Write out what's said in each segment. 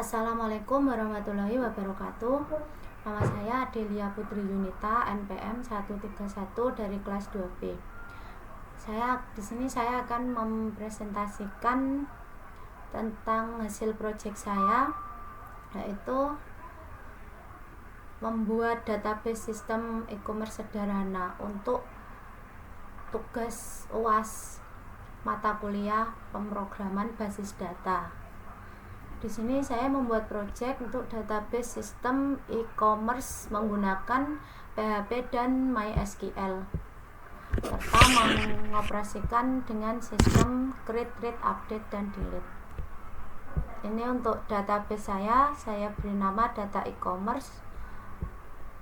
Assalamualaikum warahmatullahi wabarakatuh. Nama saya Adelia Putri Yunita, NPM 131 dari kelas 2B. Di sini saya akan mempresentasikan tentang hasil proyek saya, yaitu membuat database sistem e-commerce sederhana untuk tugas UAS mata kuliah pemrograman basis data. Di sini saya membuat proyek untuk database sistem e-commerce menggunakan PHP dan MySQL, serta mengoperasikan dengan sistem create, read, update, dan delete. Ini untuk database saya beri nama data e-commerce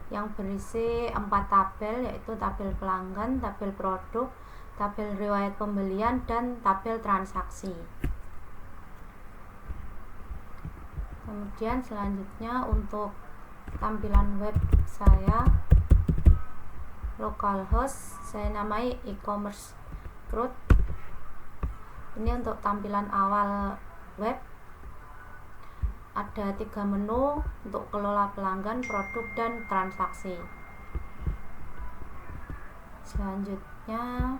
yang berisi 4 tabel, yaitu tabel pelanggan, tabel produk, tabel riwayat pembelian, dan tabel transaksi. Kemudian selanjutnya untuk tampilan web saya, localhost saya namai e-commerce root. Ini untuk tampilan awal web, ada 3 menu untuk kelola pelanggan, produk, dan transaksi. Selanjutnya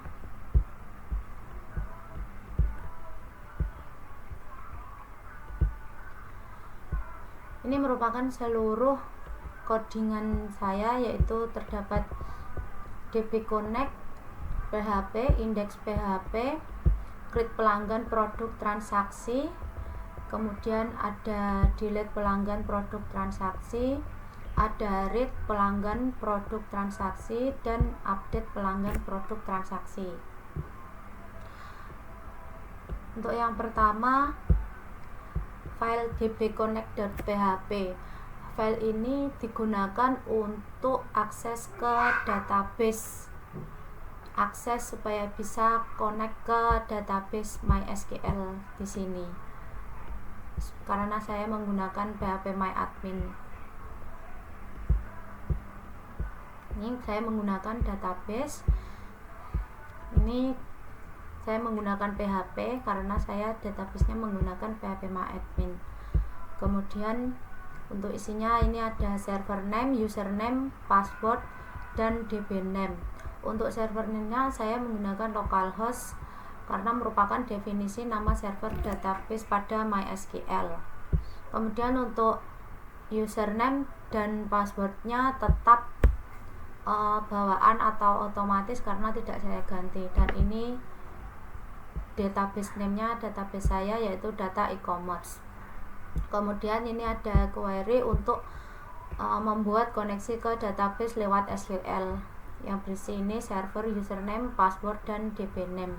ini merupakan seluruh codingan saya, yaitu terdapat DB Connect, PHP, indeks PHP, create pelanggan, produk, transaksi, kemudian ada delete pelanggan, produk, transaksi, ada read pelanggan, produk, transaksi, dan update pelanggan, produk, transaksi. Untuk yang pertama, file dbconnect.php. File ini digunakan untuk akses ke database, akses supaya bisa connect ke database MySQL di sini. Karena saya menggunakan PHP MyAdmin. Ini saya menggunakan database. Ini saya menggunakan PHP karena saya databasenya menggunakan PHP MyAdmin. Kemudian untuk isinya ini ada server name, username, password, dan DB name. Untuk server name-nya saya menggunakan localhost karena merupakan definisi nama server database pada MySQL. Kemudian untuk username dan passwordnya tetap bawaan atau otomatis karena tidak saya ganti, dan ini database name-nya database saya, yaitu data e-commerce. Kemudian ini ada query untuk membuat koneksi ke database lewat SQL yang berisi ini server, username, password, dan DB name.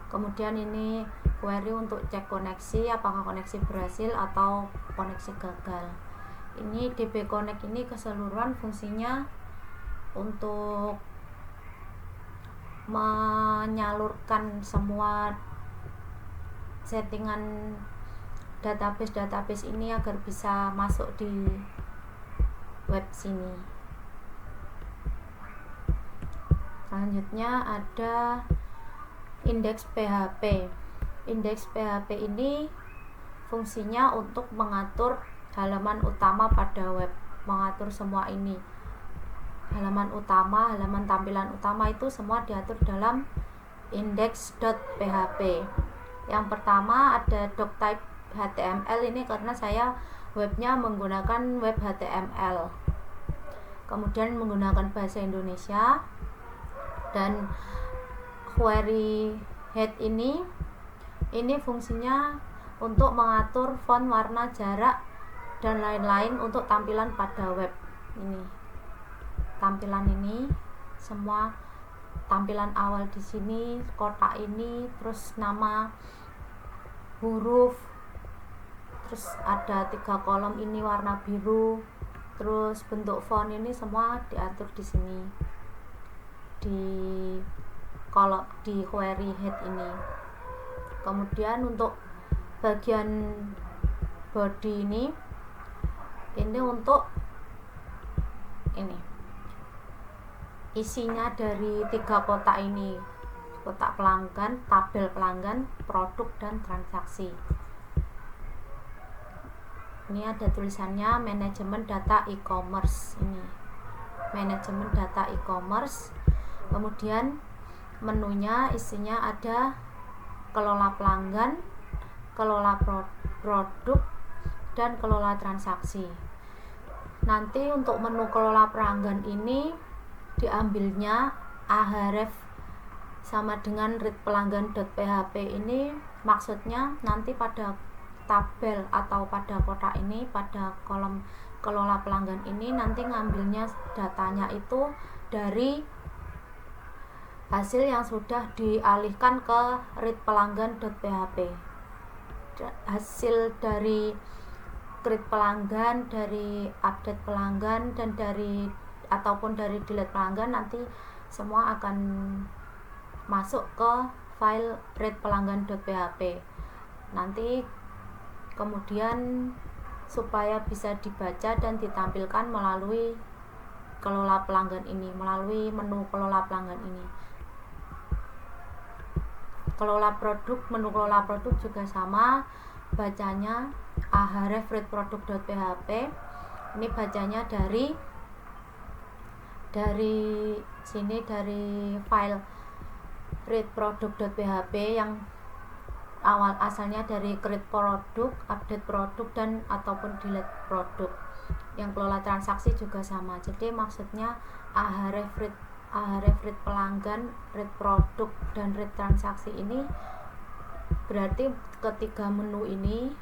Kemudian ini query untuk cek koneksi, apakah koneksi berhasil atau koneksi gagal. Ini DB Connect ini keseluruhan fungsinya untuk menyalurkan semua settingan database ini agar bisa masuk di web sini. Selanjutnya ada indeks PHP. Indeks PHP ini fungsinya untuk mengatur halaman utama pada web, mengatur semua ini. Halaman utama, halaman tampilan utama itu semua diatur dalam index.php. Yang pertama ada doctype HTML, ini karena saya webnya menggunakan web HTML. Kemudian menggunakan bahasa Indonesia, dan query head ini fungsinya untuk mengatur font, warna, jarak, dan lain-lain untuk tampilan pada web. Ini tampilan ini semua tampilan awal di sini, kotak ini, terus nama, huruf, terus ada 3 kolom ini warna biru, terus bentuk font ini semua diatur di sini di query head ini. Kemudian untuk bagian body ini untuk ini isinya dari 3 kotak ini, kotak pelanggan, tabel pelanggan, produk, dan transaksi. Ini ada tulisannya manajemen data e-commerce. Ini manajemen data e-commerce. Kemudian menunya isinya ada kelola pelanggan, kelola produk, dan kelola transaksi. Nanti untuk menu kelola pelanggan ini diambilnya Ahref sama dengan read pelanggan.php. Ini maksudnya nanti pada tabel atau pada kotak ini, pada kolom kelola pelanggan ini nanti ngambilnya datanya itu dari hasil yang sudah dialihkan ke read pelanggan.php. Hasil dari create pelanggan, dari update pelanggan, dan dari ataupun dari delete pelanggan nanti semua akan masuk ke file read pelanggan.php. Nanti kemudian supaya bisa dibaca dan ditampilkan melalui kelola pelanggan ini, melalui menu kelola pelanggan ini. Kelola produk, menu kelola produk juga sama, bacanya Ahref read product.php. Ini bacanya dari sini, dari file read product.php yang asalnya dari create produk, update produk, dan ataupun delete produk. Yang kelola transaksi juga sama. Jadi maksudnya Ahref read pelanggan, read produk, dan read transaksi ini berarti ketiga menu ini,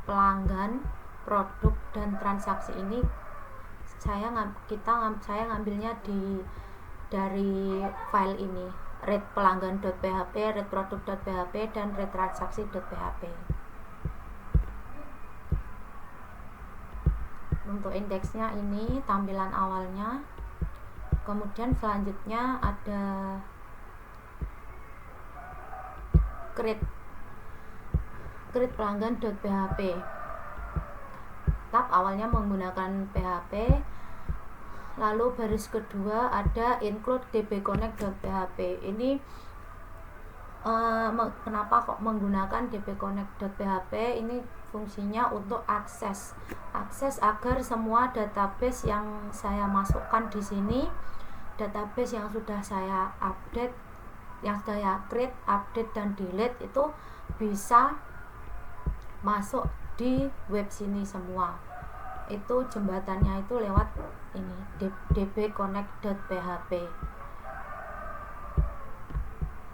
pelanggan, produk, dan transaksi ini saya ngambilnya dari file ini, read pelanggan.php, read produk.php, dan read transaksi.php. Untuk indeksnya ini tampilan awalnya. Kemudian selanjutnya ada create pelanggan.php. Tab awalnya menggunakan PHP. Lalu baris kedua ada include dbconnect.php. Ini kenapa kok menggunakan dbconnect.php? Ini fungsinya untuk akses agar semua database yang saya masukkan di sini, database yang sudah saya update, yang saya create, update, dan delete itu bisa masuk di web sini semua. Itu jembatannya itu lewat ini, dbconnect.php.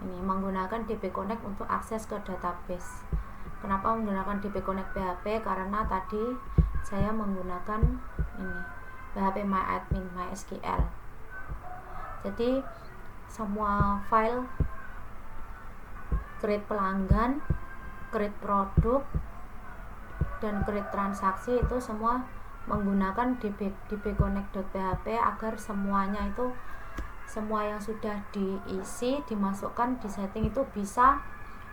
Ini menggunakan dbconnect untuk akses ke database. Kenapa menggunakan dbconnect.php? Karena tadi saya menggunakan ini PHP MyAdmin, MySQL. Jadi semua file create pelanggan, create produk, dan create transaksi itu semua menggunakan dbconnect.php agar semuanya itu, semua yang sudah diisi, dimasukkan, di setting itu bisa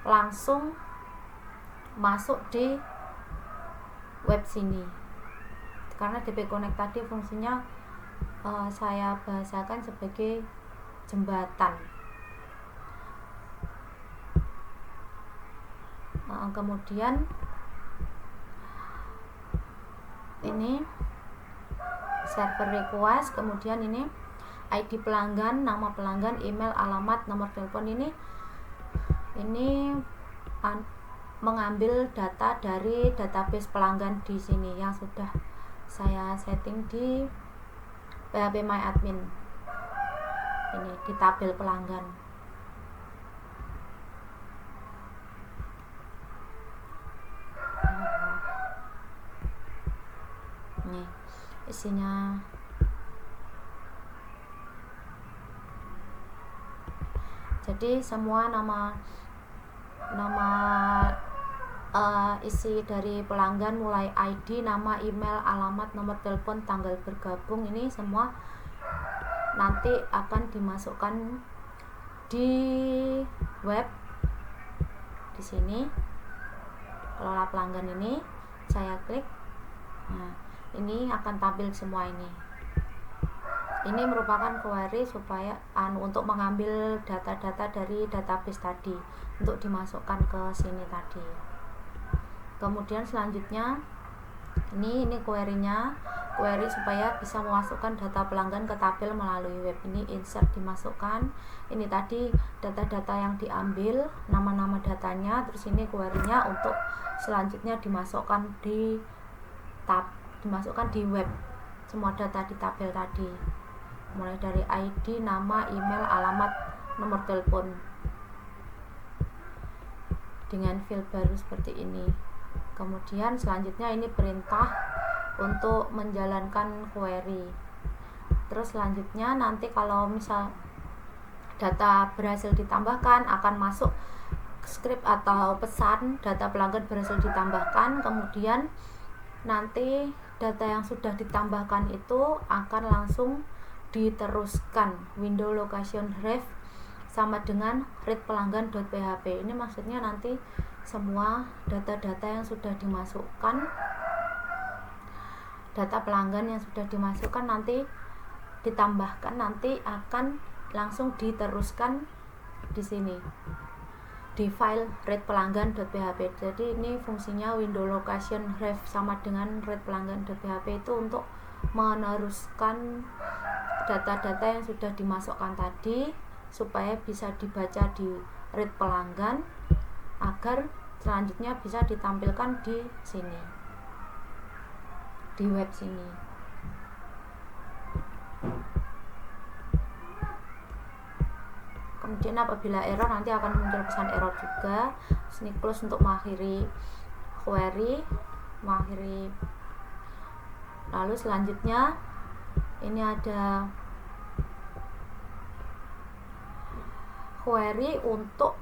langsung masuk di web sini. Karena dbconnect tadi fungsinya saya bahasakan sebagai jembatan. Kemudian ini server request, kemudian ini ID pelanggan, nama pelanggan, email, alamat, nomor telepon. Ini mengambil data dari database pelanggan di sini yang sudah saya setting di PHP MyAdmin. Ini di tabel pelanggan. Ini isinya. Jadi semua nama isi dari pelanggan, mulai ID, nama, email, alamat, nomor telepon, tanggal bergabung, ini semua nanti akan dimasukkan di web. Di sini kelola pelanggan ini saya klik. Nah, ini akan tampil semua ini. Ini merupakan query supaya untuk mengambil data-data dari database tadi untuk dimasukkan ke sini tadi. Kemudian selanjutnya Ini query-nya, query supaya bisa memasukkan data pelanggan ke tabel melalui web. Ini insert dimasukkan, ini tadi data-data yang diambil, nama-nama datanya, terus ini query-nya untuk selanjutnya dimasukkan di dimasukkan di web, semua data di tabel tadi, mulai dari ID, nama, email, alamat, nomor telepon, dengan field baru seperti ini. Kemudian selanjutnya ini perintah untuk menjalankan query. Terus selanjutnya nanti kalau misal data berhasil ditambahkan, akan masuk script atau pesan data pelanggan berhasil ditambahkan. Kemudian nanti data yang sudah ditambahkan itu akan langsung diteruskan window location ref sama dengan read pelanggan.php. Ini maksudnya nanti semua data-data yang sudah dimasukkan, data pelanggan yang sudah dimasukkan nanti ditambahkan, nanti akan langsung diteruskan di sini di file read pelanggan.php. Jadi ini fungsinya window location ref sama dengan read pelanggan.php itu untuk meneruskan data-data yang sudah dimasukkan tadi supaya bisa dibaca di read pelanggan agar selanjutnya bisa ditampilkan di sini, di web sini. Kemudian apabila error nanti akan muncul pesan error juga. Ini close untuk mengakhiri query, lalu selanjutnya ini ada query untuk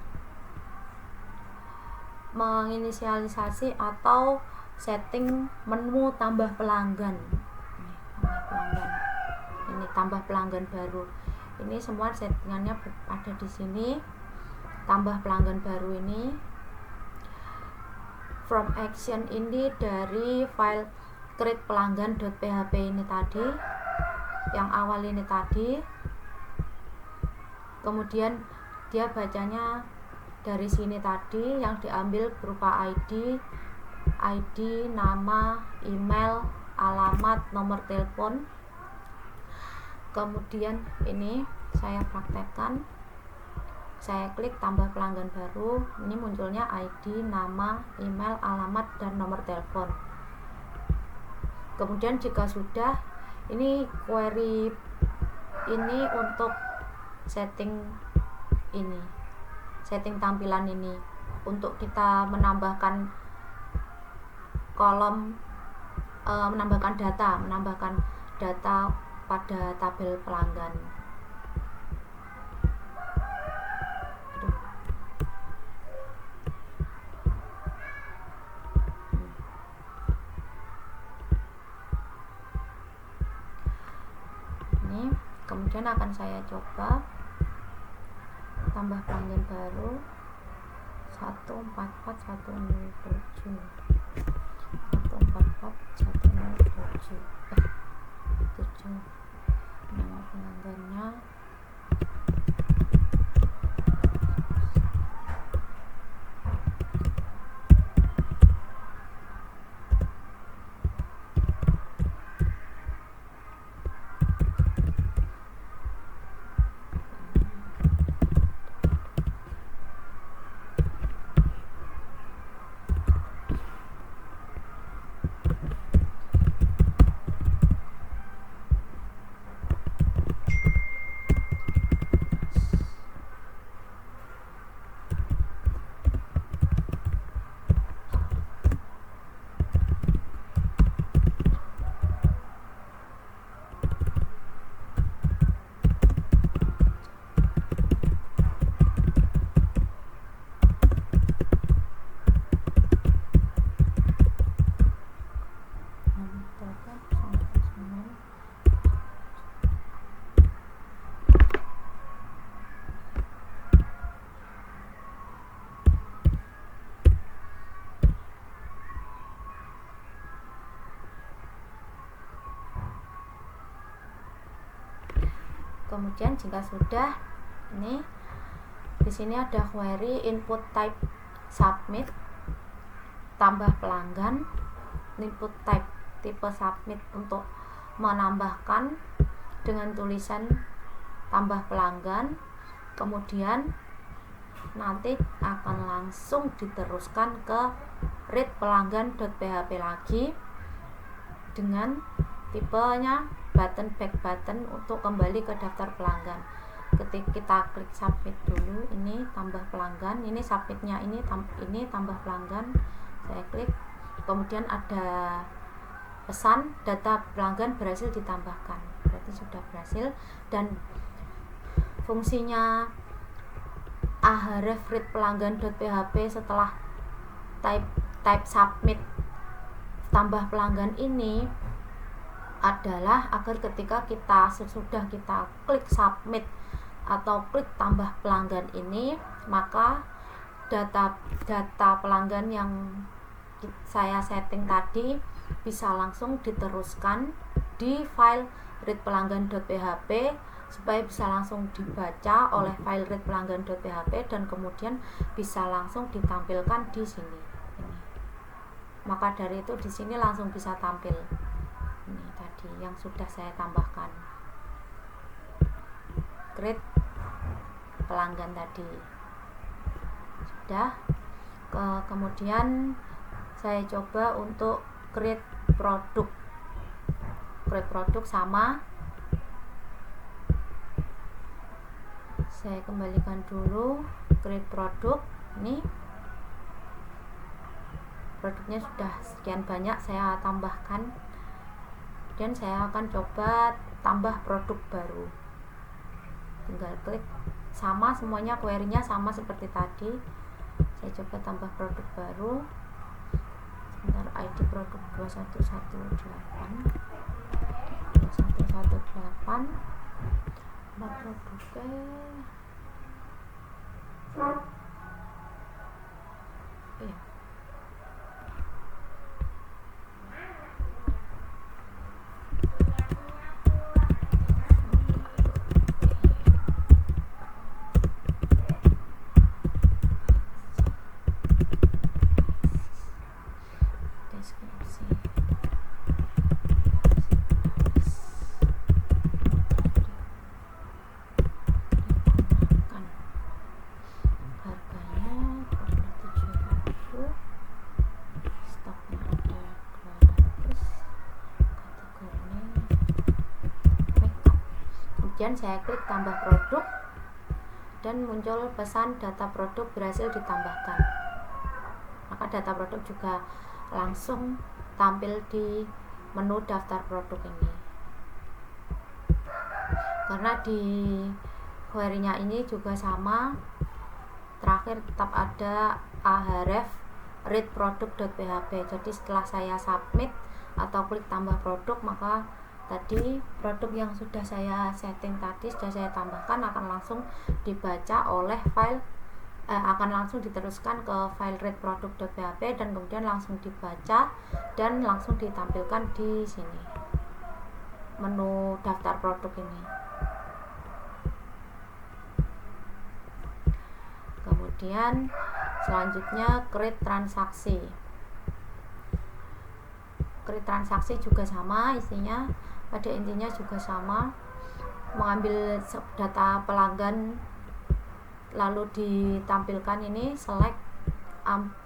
menginisialisasi atau setting menu tambah pelanggan. Ini tambah pelanggan baru. Ini semua settingannya ada di sini. Tambah pelanggan baru ini from action ini dari file create pelanggan.php ini tadi, yang awal ini tadi. Kemudian dia bacanya dari sini tadi, yang diambil berupa ID, nama, email, alamat, nomor telepon. Kemudian ini saya praktekkan, saya klik tambah pelanggan baru, ini munculnya ID, nama, email, alamat, dan nomor telepon. Kemudian jika sudah, ini query ini untuk setting ini, setting tampilan ini untuk kita menambahkan kolom, menambahkan data pada tabel pelanggan. Ini kemudian akan saya coba tambah pelanggan baru 144 107 nama pelanggannya Kemudian jika sudah, ini di sini ada query input type submit tambah pelanggan. input type tipe submit untuk menambahkan dengan tulisan tambah pelanggan, kemudian nanti akan langsung diteruskan ke read pelanggan.php lagi dengan tipenya button back button untuk kembali ke daftar pelanggan. Ketika kita klik submit dulu, ini tambah pelanggan, ini submitnya ini tambah pelanggan, saya klik, kemudian ada pesan data pelanggan berhasil ditambahkan, berarti sudah berhasil. Dan fungsinya ahref read pelanggan.php setelah type submit tambah pelanggan ini adalah agar ketika kita sesudah kita klik submit atau klik tambah pelanggan ini, maka data pelanggan yang saya setting tadi bisa langsung diteruskan di file read pelanggan.php supaya bisa langsung dibaca oleh file read pelanggan.php dan kemudian bisa langsung ditampilkan di sini. Ini. Maka dari itu di sini langsung bisa tampil. Ini tadi yang sudah saya tambahkan. Create pelanggan tadi. Sudah. Kemudian saya coba untuk create produk. Create produk sama. Saya kembalikan dulu create produk. Ini produknya sudah sekian banyak saya tambahkan, dan saya akan coba tambah produk baru. Tinggal klik, sama semuanya, query-nya sama seperti tadi. Saya coba tambah produk baru. Sebentar, ID produk 2118 nah produknya iya. Kemudian saya klik tambah produk dan muncul pesan data produk berhasil ditambahkan. Maka data produk juga langsung tampil di menu daftar produk ini. Karena di query-nya ini juga sama, terakhir tetap ada ahref read product.php. Jadi setelah saya submit atau klik tambah produk, maka tadi produk yang sudah saya setting tadi, sudah saya tambahkan, akan langsung dibaca oleh file akan langsung diteruskan ke file read product.php dan kemudian langsung dibaca dan langsung ditampilkan di sini menu daftar produk ini. Kemudian selanjutnya create transaksi. Create transaksi juga sama isinya, pada intinya juga sama, mengambil data pelanggan lalu ditampilkan ini, select,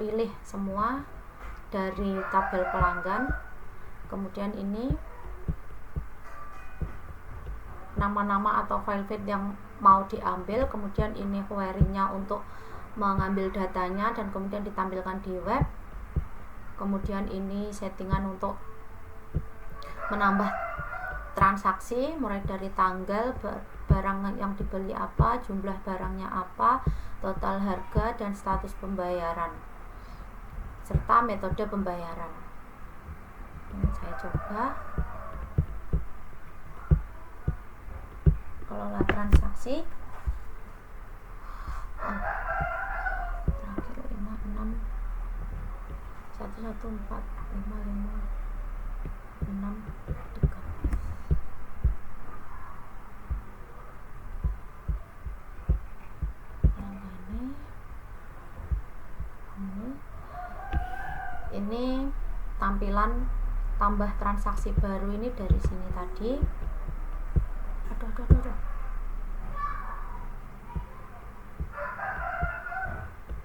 pilih semua dari tabel pelanggan, kemudian ini nama-nama atau file yang mau diambil, kemudian ini query-nya untuk mengambil datanya dan kemudian ditampilkan di web, kemudian ini settingan untuk menambah transaksi mulai dari tanggal, barang yang dibeli apa, jumlah barangnya apa, total harga, dan status pembayaran serta metode pembayaran. Ini saya coba kelola transaksi. Terakhir 56 1145556 ini tampilan tambah transaksi baru ini dari sini tadi. Aduh.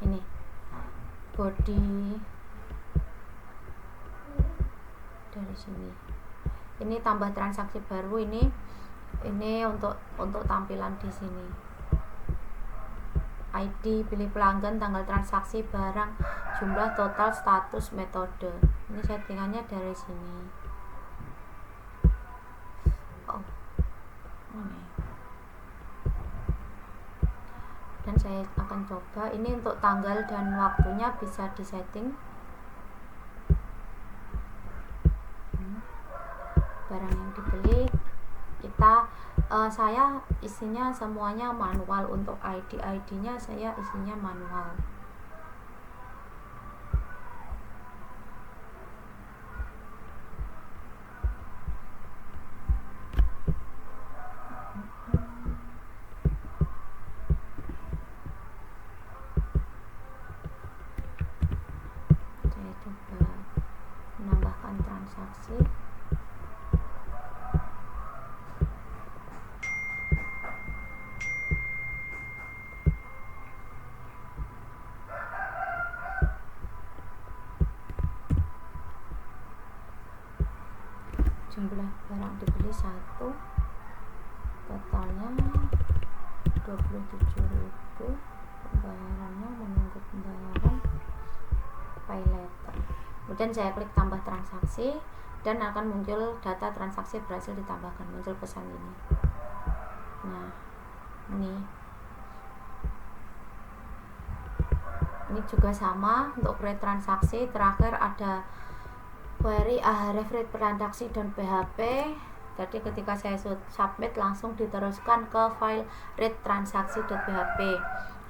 Ini body dari sini. Ini tambah transaksi baru ini untuk tampilan di sini. ID, pilih pelanggan, tanggal transaksi, barang, jumlah, total, status, metode. Ini settingannya dari sini. Ini. Dan saya akan coba. Ini untuk tanggal dan waktunya bisa disetting. Barang yang dibeli saya isinya semuanya manual. Untuk ID-nya saya isinya manual. Saya coba menambahkan transaksi. Jumlah barang dibeli 1, totalnya 27.000, pembayarannya menunggu pembayaran, pay later. Kemudian saya klik tambah transaksi dan akan muncul data transaksi berhasil ditambahkan, muncul pesan ini. Nah, ini juga sama untuk create transaksi. Terakhir ada query Ahref read transaksi dan PHP. Jadi ketika saya submit langsung diteruskan ke file read transaksi.php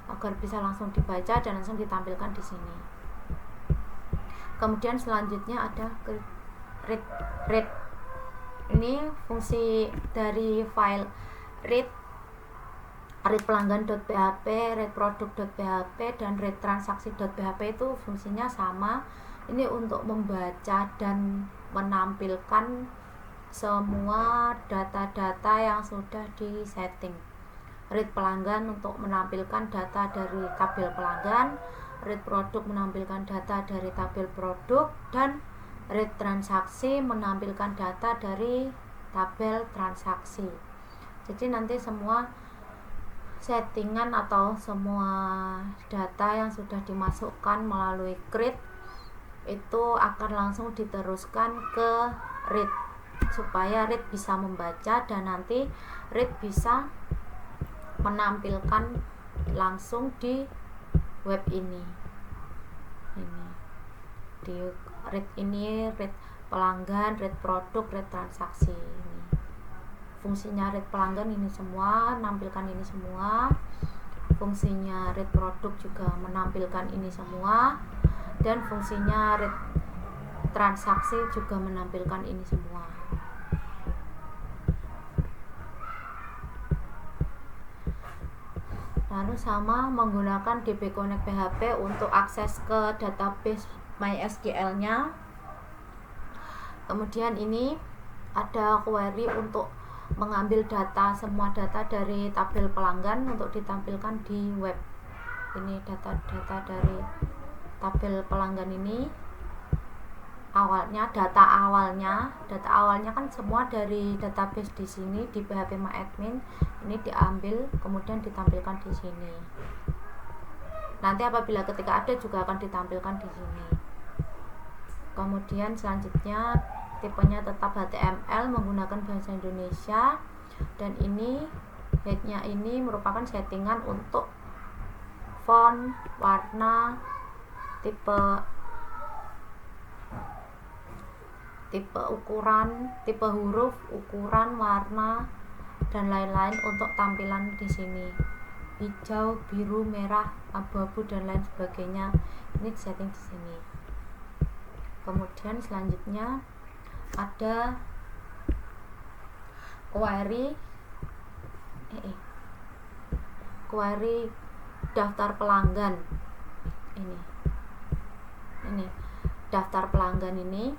agar bisa langsung dibaca dan langsung ditampilkan di sini. Kemudian selanjutnya ada read. Ini fungsi dari file read pelanggan.php, read produk.php, dan read transaksi.php itu fungsinya sama. Ini untuk membaca dan menampilkan semua data-data yang sudah disetting. Read pelanggan untuk menampilkan data dari tabel pelanggan, read produk menampilkan data dari tabel produk, dan read transaksi menampilkan data dari tabel transaksi. Jadi nanti semua settingan atau semua data yang sudah dimasukkan melalui create itu akan langsung diteruskan ke read supaya read bisa membaca dan nanti read bisa menampilkan langsung di web ini. Di read ini, read pelanggan, read produk, read transaksi. Ini fungsinya read pelanggan ini semua, menampilkan ini semua. Fungsinya read produk juga menampilkan ini semua, dan fungsinya read transaksi juga menampilkan ini semua. Lalu sama menggunakan DB Connect PHP untuk akses ke database MySQL-nya. Kemudian ini ada query untuk mengambil semua data dari tabel pelanggan untuk ditampilkan di web. Ini data dari tabel pelanggan ini data awalnya kan semua dari database di sini di PHP MyAdmin ini diambil kemudian ditampilkan di sini. Nanti apabila ketika ada juga akan ditampilkan di sini. Kemudian selanjutnya tipenya tetap HTML menggunakan bahasa Indonesia, dan ini headnya ini merupakan settingan untuk font, warna, tipe ukuran, tipe huruf, ukuran, warna, dan lain-lain untuk tampilan di sini. Hijau, biru, merah, abu-abu, dan lain sebagainya. Ini setting di sini. Kemudian selanjutnya ada query daftar pelanggan. Ini daftar pelanggan ini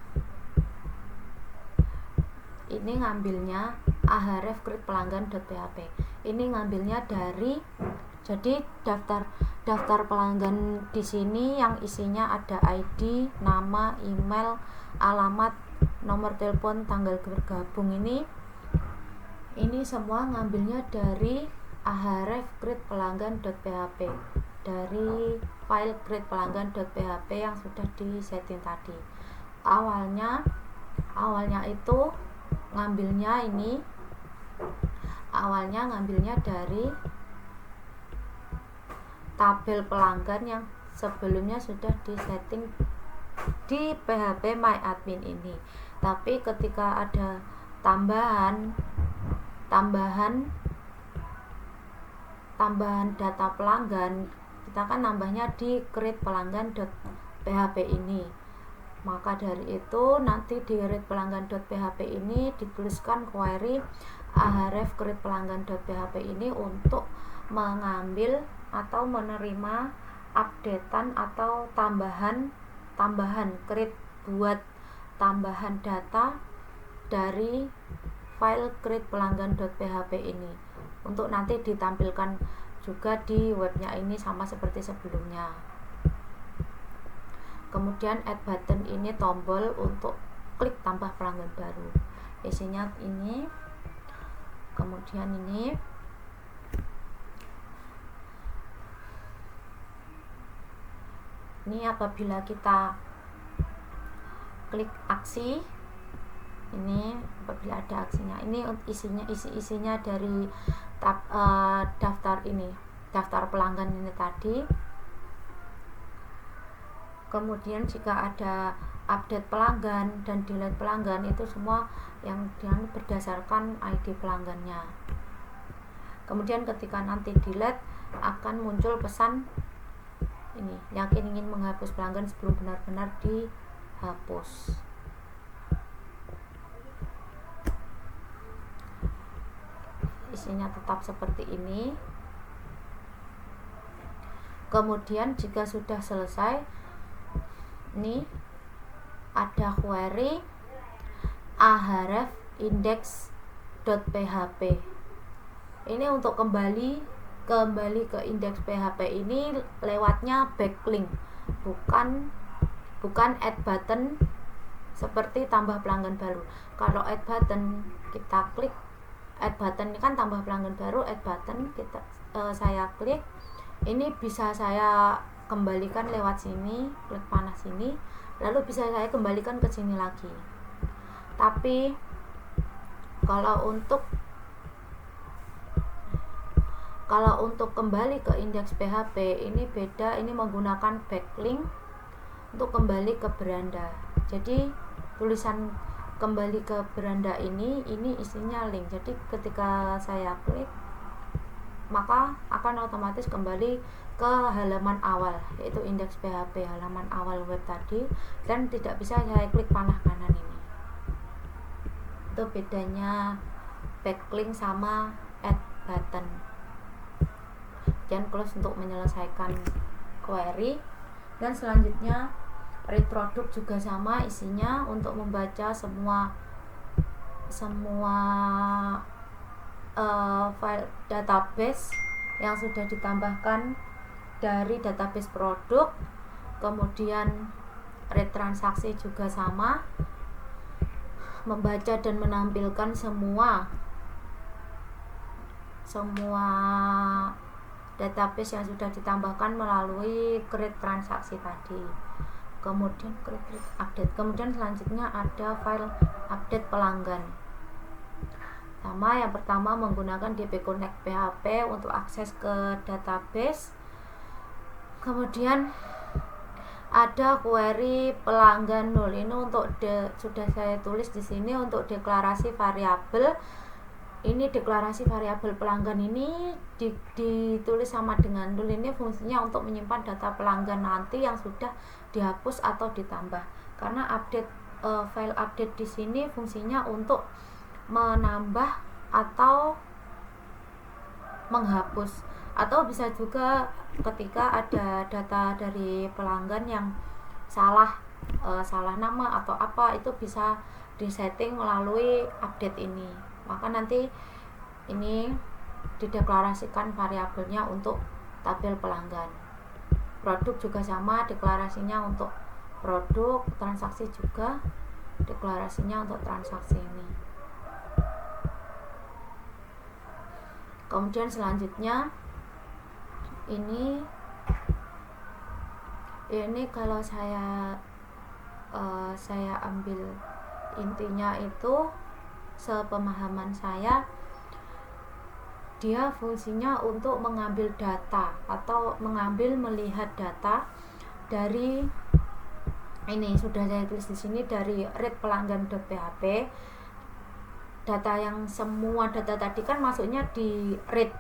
ngambilnya ahref create pelanggan.php. Ini ngambilnya dari, jadi daftar pelanggan di sini yang isinya ada ID, nama, email, alamat, nomor telepon, tanggal bergabung, ini semua ngambilnya dari ahref create pelanggan.php, dari file create pelanggan.php yang sudah disetting tadi. Awalnya itu ngambilnya dari tabel pelanggan yang sebelumnya sudah disetting di PHP My Admin ini. Tapi ketika ada tambahan data pelanggan, kita kan nambahnya di create pelanggan.php ini. Maka dari itu nanti di create pelanggan.php ini dituliskan query ahref create pelanggan.php ini untuk mengambil atau menerima updatean atau tambahan create, buat tambahan data dari file create pelanggan.php ini untuk nanti ditampilkan juga di webnya ini sama seperti sebelumnya. Kemudian add button ini tombol untuk klik tambah pelanggan baru, isinya ini. Kemudian ini apabila kita klik aksi, ini apabila ada aksinya, ini isinya dari daftar pelanggan ini tadi. Kemudian jika ada update pelanggan dan delete pelanggan, itu semua yang berdasarkan ID pelanggannya. Kemudian ketika nanti delete akan muncul pesan ini, yakin ingin menghapus pelanggan sebelum benar-benar dihapus. Isinya tetap seperti ini. Kemudian jika sudah selesai, ini ada query ahref index.php. Ini untuk kembali ke indeks PHP ini lewatnya backlink, bukan add button seperti tambah pelanggan baru. Kalau add button, kita klik add button, ini kan tambah pelanggan baru, add button, saya klik, ini bisa saya kembalikan lewat sini, klik panah sini, lalu bisa saya kembalikan ke sini lagi. Tapi kalau untuk kembali ke indeks PHP ini beda, ini menggunakan backlink untuk kembali ke beranda. Jadi tulisan kembali ke beranda ini isinya link. Jadi ketika saya klik, maka akan otomatis kembali ke halaman awal, yaitu indeks PHP, halaman awal web tadi, dan tidak bisa saya klik panah kanan ini. Itu bedanya backlink sama add button. Dan close untuk menyelesaikan query. Dan selanjutnya read product juga sama isinya, untuk membaca semua file database yang sudah ditambahkan dari database produk. Kemudian read transaksi juga sama, membaca dan menampilkan semua database yang sudah ditambahkan melalui create transaksi tadi. Kemudian create update. Kemudian selanjutnya ada file update pelanggan. Sama, yang pertama menggunakan DB Connect PHP untuk akses ke database. Kemudian ada query pelanggan 0. Ini untuk sudah saya tulis di sini untuk deklarasi variabel. Ini deklarasi variabel pelanggan ini ditulis sama dengan 0. Ini fungsinya untuk menyimpan data pelanggan nanti yang sudah dihapus atau ditambah. Karena file update di sini fungsinya untuk menambah atau menghapus, atau bisa juga ketika ada data dari pelanggan yang salah salah nama atau apa, itu bisa disetting melalui update ini. Maka nanti ini dideklarasikan variabelnya untuk tabel pelanggan. Produk juga sama, deklarasinya untuk produk, transaksi juga deklarasinya untuk transaksi ini. Kemudian selanjutnya ini kalau saya ambil intinya itu sepemahaman saya, dia fungsinya untuk mengambil data atau melihat data dari ini, sudah saya tulis di sini, dari rate pelanggan.php. Data yang semua data tadi kan masuknya di rate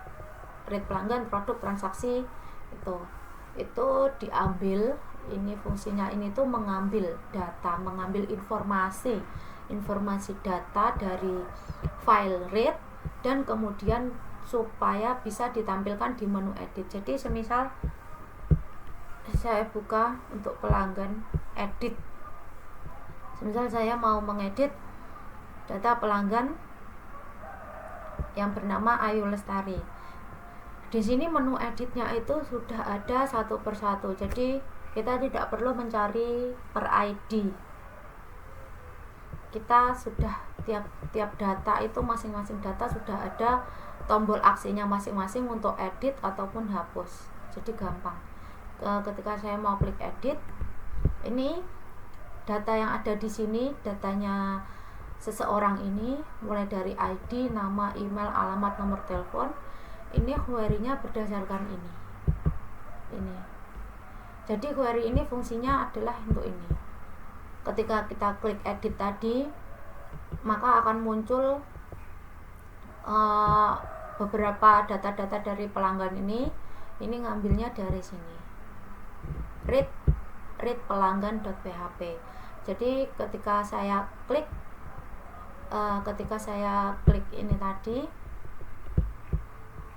pelanggan, produk, transaksi, itu diambil. Ini fungsinya ini tuh mengambil data, mengambil informasi data dari file rate, dan kemudian supaya bisa ditampilkan di menu edit. Jadi semisal saya buka untuk pelanggan edit, semisal saya mau mengedit data pelanggan yang bernama Ayu Lestari. Di sini menu editnya itu sudah ada satu persatu, jadi kita tidak perlu mencari per ID. Kita sudah tiap data itu, masing-masing data sudah ada tombol aksinya masing-masing untuk edit ataupun hapus. Jadi gampang. Ketika saya mau klik edit, ini data yang ada di sini, datanya seseorang ini, mulai dari ID, nama, email, alamat, nomor telepon. Ini query-nya berdasarkan ini. Jadi query ini fungsinya adalah untuk ini. Ketika kita klik edit tadi, maka akan muncul beberapa data-data dari pelanggan ini ngambilnya dari sini, read pelanggan.php. Jadi ketika saya klik ini tadi,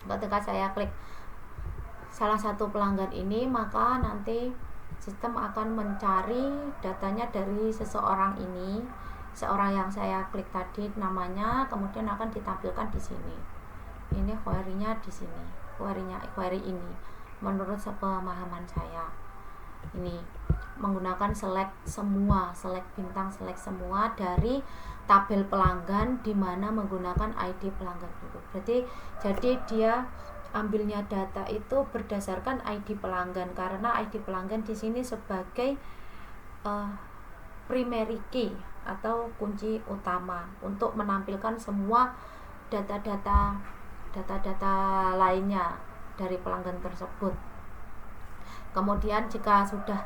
ketika saya klik salah satu pelanggan ini, maka nanti sistem akan mencari datanya dari seseorang ini, seorang yang saya klik tadi namanya, kemudian akan ditampilkan di sini. Ini query-nya di sini, query ini menurut sepemahaman saya. Ini menggunakan select bintang select semua dari tabel pelanggan, di mana menggunakan ID pelanggan dulu. Jadi dia ambilnya data itu berdasarkan ID pelanggan, karena ID pelanggan di sini sebagai primary key atau kunci utama untuk menampilkan semua data-data lainnya dari pelanggan tersebut. Kemudian jika sudah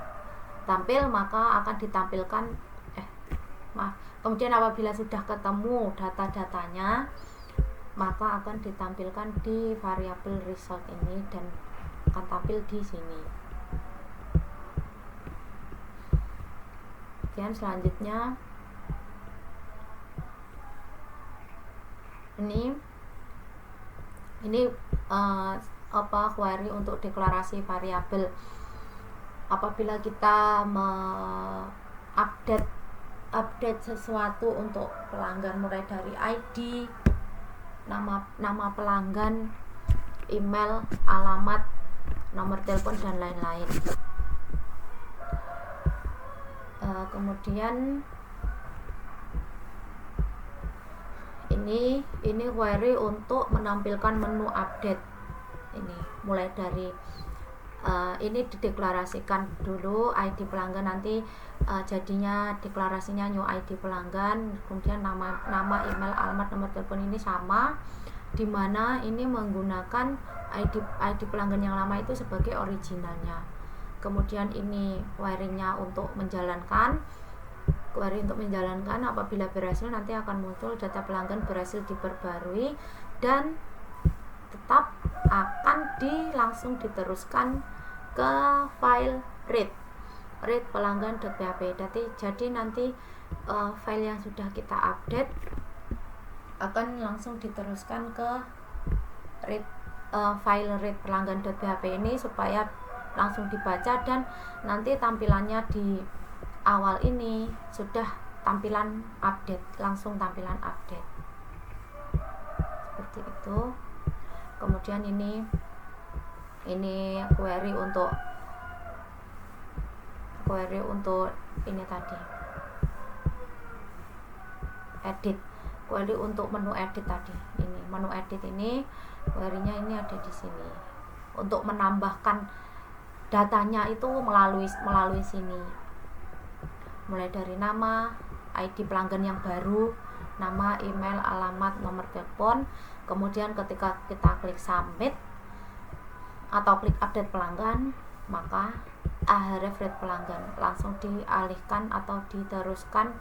tampil, maka akan ditampilkan kemudian apabila sudah ketemu data-datanya, maka akan ditampilkan di variabel result ini dan akan tampil di sini. Kemudian selanjutnya ini query untuk deklarasi variabel. Apabila kita update sesuatu untuk pelanggan, mulai dari ID, nama pelanggan, email, alamat, nomor telepon, dan lain-lain. Kemudian ini query untuk menampilkan menu update. Ini mulai dari ini dideklarasikan dulu ID pelanggan, nanti jadinya deklarasinya new ID pelanggan, kemudian nama, email, alamat, nomor telepon ini sama, dimana ini menggunakan ID pelanggan yang lama itu sebagai originalnya. Kemudian ini query-nya untuk menjalankan. Apabila berhasil, nanti akan muncul data pelanggan berhasil diperbarui dan tetap akan langsung diteruskan ke file read pelanggan.php. Jadi nanti file yang sudah kita update akan langsung diteruskan ke file read pelanggan.php ini, supaya langsung dibaca dan nanti tampilannya di awal ini sudah tampilan update, langsung tampilan update seperti itu. Kemudian ini query untuk ini tadi, edit, query untuk menu edit tadi. Ini menu edit ini query-nya ini ada di sini. Untuk menambahkan datanya itu melalui sini. Mulai dari nama, ID pelanggan yang baru, nama, email, alamat, nomor telepon. Kemudian ketika kita klik submit atau klik update pelanggan, maka Ahrefs pelanggan langsung dialihkan atau diteruskan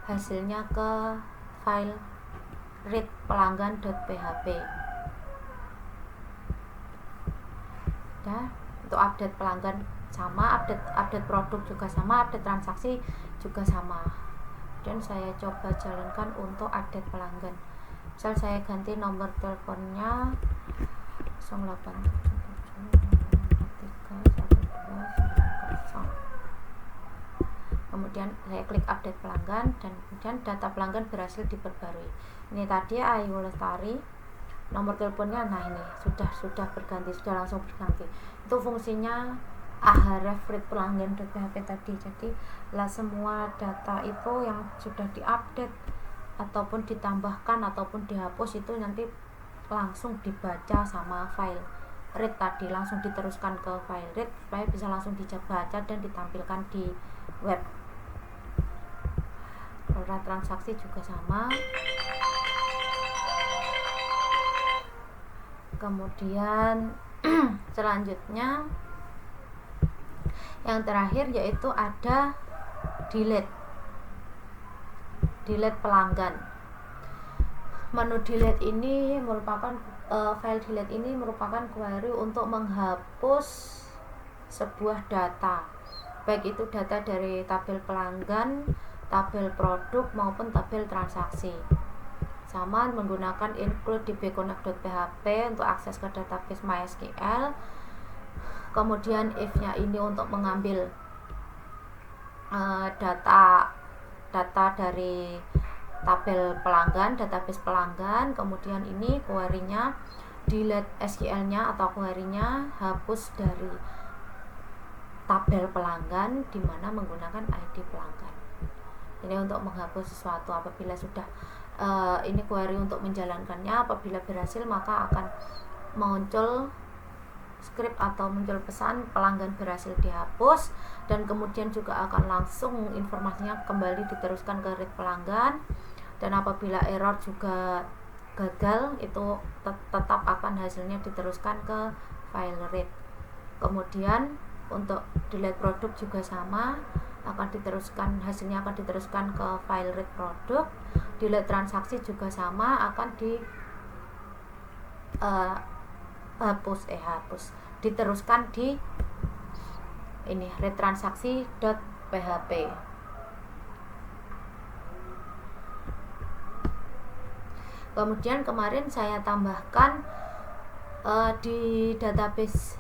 hasilnya ke file read pelanggan.php. Untuk update pelanggan sama, update produk juga sama, update transaksi juga sama. Dan saya coba jalankan untuk update pelanggan. Misal saya ganti nomor teleponnya 0877531290. Kemudian saya klik update pelanggan dan kemudian data pelanggan berhasil diperbarui. Ini tadi Ayu Lestari, nomor teleponnya, nah ini sudah berganti, sudah langsung berganti. Itu fungsinya Ahrefs pelanggan.php tadi. Jadi lah semua data itu yang sudah diupdate ataupun ditambahkan ataupun dihapus itu nanti langsung dibaca sama file read tadi, langsung diteruskan ke file read supaya bisa langsung dibaca dan ditampilkan di web. Kalau transaksi juga sama. Kemudian selanjutnya yang terakhir yaitu ada delete pelanggan. Menu delete ini merupakan file delete ini merupakan query untuk menghapus sebuah data, baik itu data dari tabel pelanggan, tabel produk maupun tabel transaksi. Sama menggunakan include dbconnect.php untuk akses ke database MySQL. Kemudian if-nya ini untuk mengambil data dari tabel pelanggan, database pelanggan. Kemudian ini query-nya delete SQL-nya atau query-nya hapus dari tabel pelanggan di mana menggunakan ID pelanggan. Ini untuk menghapus sesuatu apabila sudah ini query untuk menjalankannya. Apabila berhasil maka akan muncul script atau muncul pesan pelanggan berhasil dihapus, dan kemudian juga akan langsung informasinya kembali diteruskan ke read pelanggan. Dan apabila error juga gagal, itu tetap akan hasilnya diteruskan ke file read. Kemudian untuk delete produk juga sama, akan diteruskan, hasilnya akan diteruskan ke file read produk. Delete transaksi juga sama, akan diteruskan di ini readtransaksi.php. Kemudian kemarin saya tambahkan di database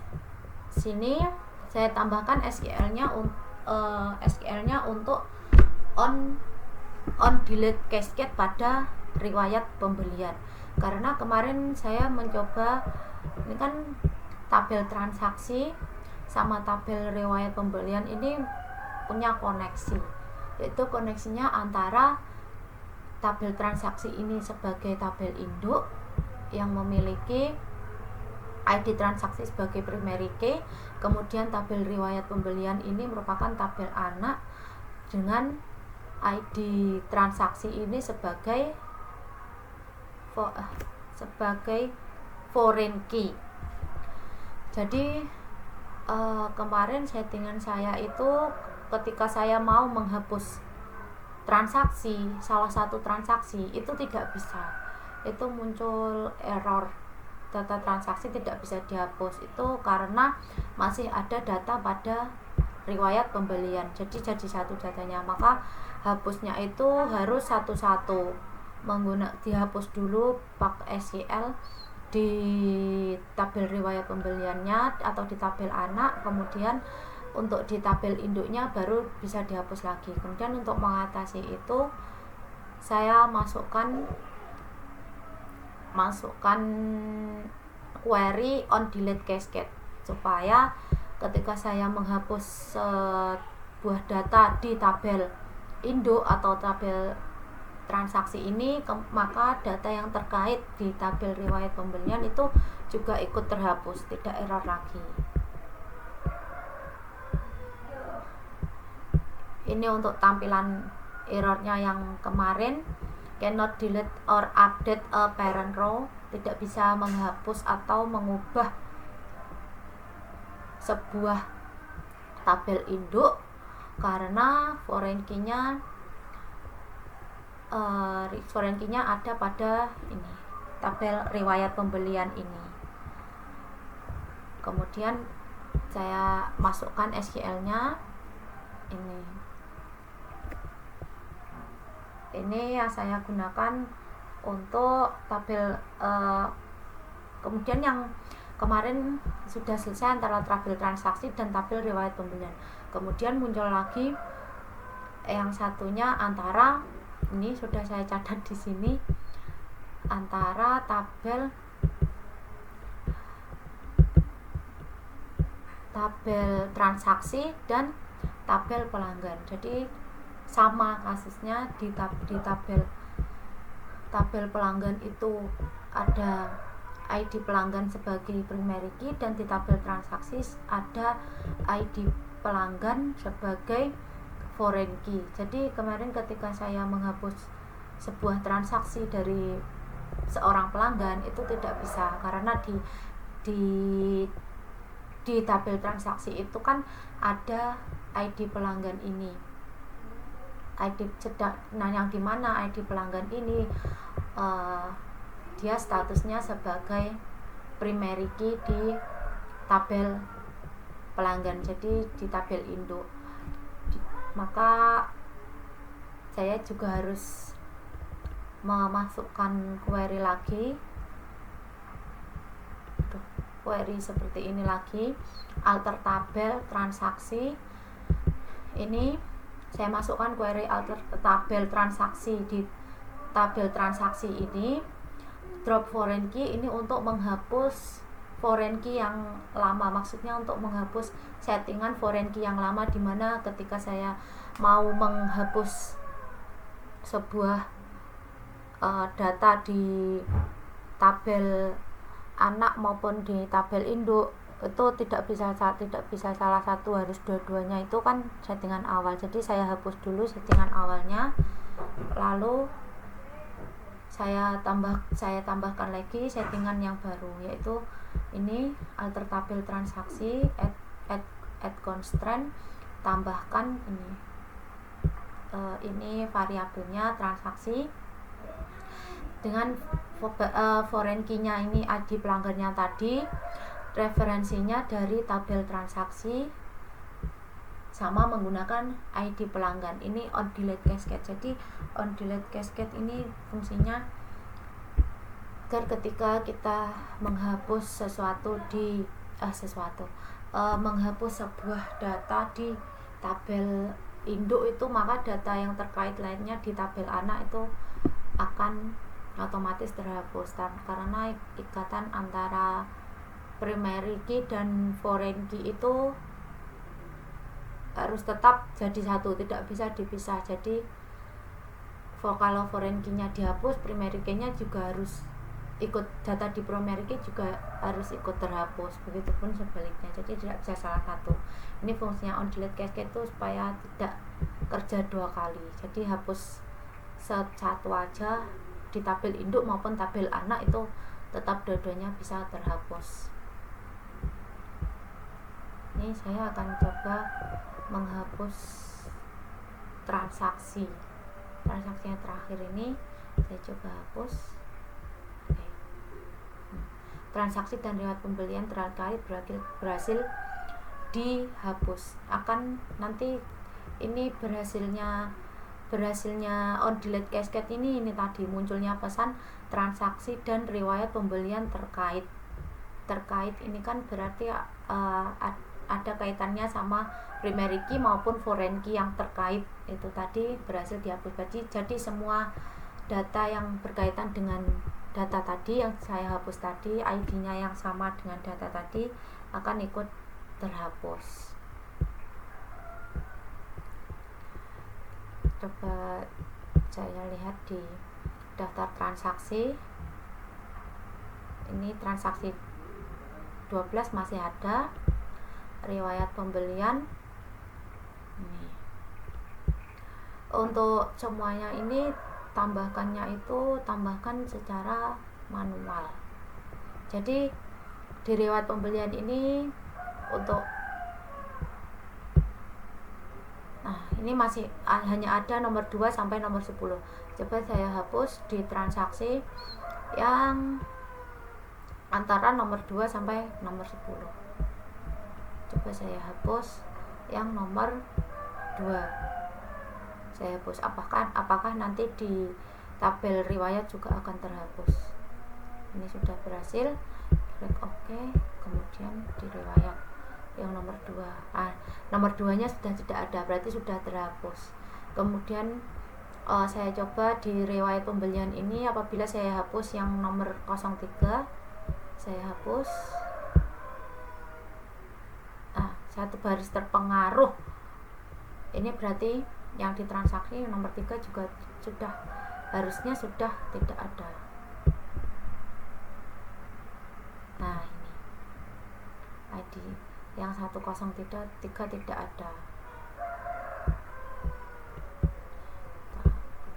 sini saya tambahkan SQL-nya untuk on delete cascade pada riwayat pembelian. Karena kemarin saya mencoba, ini kan tabel transaksi sama tabel riwayat pembelian ini punya koneksi, yaitu koneksinya antara tabel transaksi ini sebagai tabel induk yang memiliki ID transaksi sebagai primary key, kemudian tabel riwayat pembelian ini merupakan tabel anak dengan ID transaksi ini sebagai foreign key. Jadi kemarin settingan saya itu ketika saya mau menghapus transaksi, salah satu transaksi itu tidak bisa, itu muncul error, data transaksi tidak bisa dihapus. Itu karena masih ada data pada riwayat pembelian, jadi satu datanya, maka hapusnya itu harus satu-satu, dihapus dulu pakai SQL di tabel riwayat pembeliannya atau di tabel anak, kemudian untuk di tabel induknya baru bisa dihapus lagi. Kemudian untuk mengatasi itu saya masukkan query on delete cascade supaya ketika saya menghapus sebuah data di tabel induk atau tabel transaksi ini, maka data yang terkait di tabel riwayat pembelian itu juga ikut terhapus, tidak error lagi. Ini untuk tampilan errornya yang kemarin, cannot delete or update a parent row, tidak bisa menghapus atau mengubah sebuah tabel induk karena foreign key-nya ada pada ini tabel riwayat pembelian ini. Kemudian saya masukkan SQL-nya ini yang saya gunakan untuk tabel. Kemudian yang kemarin sudah selesai antara tabel transaksi dan tabel riwayat pembelian. Kemudian muncul lagi yang satunya antara, ini sudah saya catat di sini, antara tabel transaksi dan tabel pelanggan. Jadi sama kasusnya di tabel pelanggan itu ada ID pelanggan sebagai primary key, dan di tabel transaksi ada ID pelanggan sebagai foreign key. Jadi kemarin ketika saya menghapus sebuah transaksi dari seorang pelanggan itu tidak bisa, karena di tabel transaksi itu kan ada ID pelanggan ini, yang dimana ID pelanggan ini dia statusnya sebagai primary key di tabel pelanggan, jadi di tabel induk. Maka saya juga harus memasukkan query lagi, query seperti ini lagi, alter tabel transaksi. Ini saya masukkan query alter tabel transaksi. Di tabel transaksi ini drop foreign key ini untuk menghapus foreign key yang lama, maksudnya untuk menghapus settingan foreign key yang lama, dimana ketika saya mau menghapus sebuah data di tabel anak maupun di tabel induk itu tidak bisa salah satu, harus dua-duanya. Itu kan settingan awal, jadi saya hapus dulu settingan awalnya, lalu saya tambahkan lagi settingan yang baru, yaitu ini alter tabel transaksi, add constraint, tambahkan ini variabelnya transaksi dengan foreign key-nya ini ID pelanggannya tadi, referensinya dari tabel transaksi, sama menggunakan ID pelanggan. Ini on delete cascade. Jadi on delete cascade ini fungsinya agar ketika kita menghapus menghapus sebuah data di tabel induk itu, maka data yang terkait lainnya di tabel anak itu akan otomatis terhapus, karena ikatan antara primary key dan foreign key itu harus tetap jadi satu, tidak bisa dipisah. Jadi kalau foreign key-nya dihapus, primary key-nya juga harus ikut, data di primary key juga harus ikut terhapus, begitupun sebaliknya, jadi tidak bisa salah satu. Ini fungsinya on delete cascade itu supaya tidak kerja dua kali, jadi hapus satu aja di tabel induk maupun tabel anak, itu tetap dua-duanya bisa terhapus. Ini saya akan coba menghapus transaksi yang terakhir ini, saya coba hapus. Transaksi dan riwayat pembelian terkait berhasil dihapus. Akan nanti ini berhasilnya on delete cascade ini tadi munculnya pesan transaksi dan riwayat pembelian terkait ini kan berarti ada kaitannya sama primary key maupun foreign key yang terkait itu tadi berhasil dihapus. Jadi semua data yang berkaitan dengan data tadi yang saya hapus tadi, ID-nya yang sama dengan data tadi akan ikut terhapus. Coba saya lihat di daftar transaksi. Ini transaksi 12 masih ada. Riwayat pembelian ini. Untuk semuanya ini tambahkan secara manual. Jadi di riwayat pembelian ini untuk ini masih hanya ada nomor 2 sampai nomor 10. Coba saya hapus di transaksi yang antara nomor 2 sampai nomor 10. Coba saya hapus yang nomor 2. Saya hapus. Apakah nanti di tabel riwayat juga akan terhapus? Ini sudah berhasil. Klik OK, kemudian di riwayat yang nomor 2. Nomor 2-nya sudah tidak ada, berarti sudah terhapus. Kemudian saya coba di riwayat pembelian ini, apabila saya hapus yang nomor 03, saya hapus. Satu baris terpengaruh. Ini berarti yang ditransaksi nomor 3 juga harusnya sudah tidak ada. Nah, ini ID yang 103 tidak ada.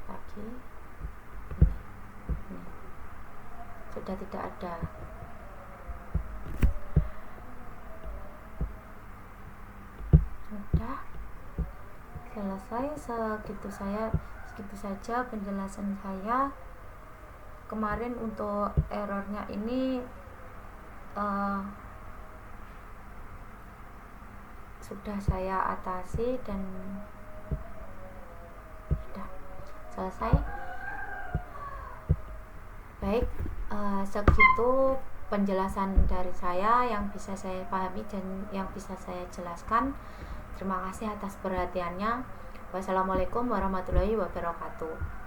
Lagi ini sudah tidak ada. Sudah selesai. Segitu saja penjelasan saya kemarin. Untuk errornya ini sudah saya atasi dan sudah selesai. Baik, segitu penjelasan dari saya yang bisa saya pahami dan yang bisa saya jelaskan. Terima kasih atas perhatiannya. Wassalamualaikum warahmatullahi wabarakatuh.